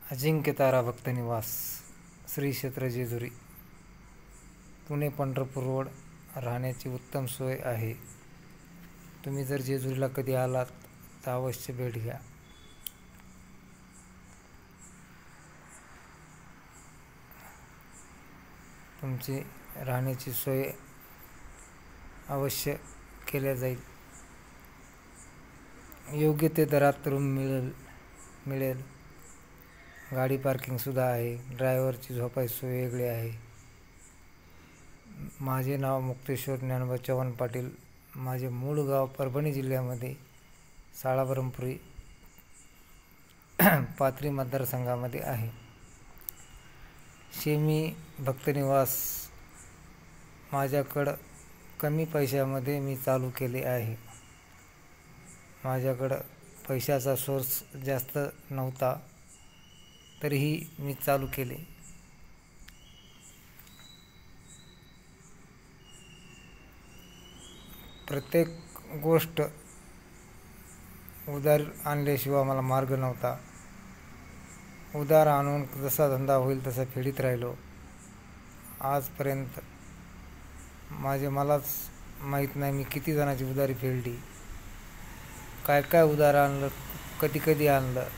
अजिंक्य तारा भक्त निवास, श्री क्षेत्र जेजुरी, पुणे पंढरपूर रोड. राहण्याची उत्तम सोय आहे. तुम्ही जर जेजुरीला कधी आलात तर अवश्य भेट घ्या. तुमची राहण्याची सोय अवश्य केल्या जाईल. योग्य ते दरात रूम मिळेल. गाडी पार्किंगसुद्धा आहे. ड्रायव्हरची झोपायची सोय वेगळी आहे. माझे नाव मुक्तेश्वर ज्ञानोबा चव्हाण पाटील. माझे मूळ गाव परभणी जिल्ह्यामध्ये साळाब्रह्मपुरी पाथरी मतदारसंघामध्ये आहे. शेमी भक्तनिवास माझ्याकडं कमी पैशामध्ये मी चालू केले आहे. माझ्याकडं पैशाचा सोर्स जास्त नव्हता, तरीही मी चालू केले. प्रत्येक गोष्ट उधार आणल्याशिवाय मला मार्ग नव्हता. उधार आणून जसा धंदा होईल तसा फेडीत राहिलो. आजपर्यंत मलाच माहीत नाही मी किती जणांची उधारी फेडली, काय उधार आणलं, कधी आणलं.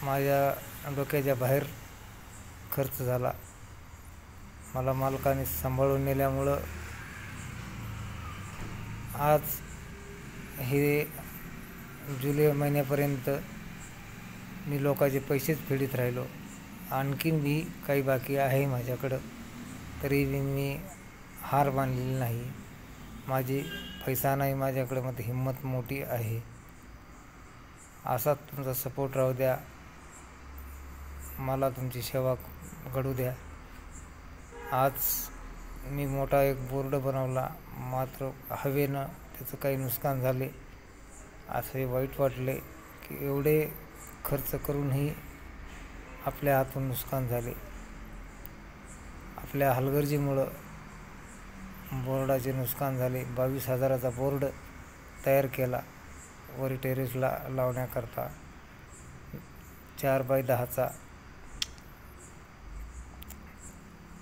माझ्या डोक्याच्या बाहेर खर्च झाला. मला मालकाने सांभाळून नेल्यामुळं आज हे जुलै महिन्यापर्यंत मी लोकांचे पैसेच फेडीत राहिलो. आणखीन बी काही बाकी आहे माझ्याकडं, तरी मी हार मानलेली नाही. माझी पैसा नाही माझ्याकडं, मग हिंमत मोठी आहे. असाच तुमचा सपोर्ट राहू द्या. मला तुमची सेवा घडू द्या. आज मी मोठा एक बोर्ड बनवला, मात्र हवेनं त्याचं काही नुकसान झाले. असे वाईट वाटले की एवढे खर्च करूनही आपल्या हातून नुकसान झाले. आपल्या हलगर्जीमुळं बोर्डाचे नुकसान झाले. 22,000चा बोर्ड तयार केला वरी टेरेसला लावण्याकरता, 4x10चा.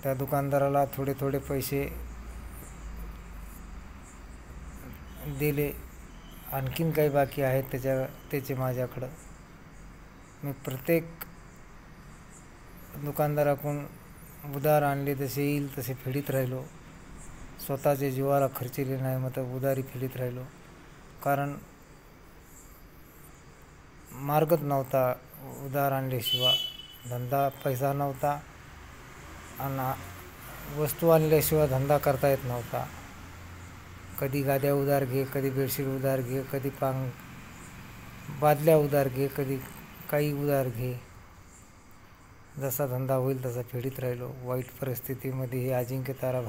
त्या दुकानदाराला थोडे पैसे दिले. आणखीन काही बाकी आहेत त्याचे माझ्याकडं. मी प्रत्येक दुकानदाराकडून उधार आणले, जसे येईल तसे फेडीत राहिलो. स्वतःच्या जीवाला खर्चिले नाही, मग उधारी फेडीत राहिलो. कारण मार्गच नव्हता उधार आणल्याशिवाय. धंदा पैसा नव्हता आणि वस्तू आणल्याशिवाय धंदा करता येत नव्हता. कधी गाद्या उधार घे, कधी बेडशीट उधार घे, कधी बादल्या उधार घे, कधी काही उधार घे. जसा धंदा होईल तसा फेडीत राहिलो. वाईट परिस्थितीमध्ये हे अजिंक्य तारा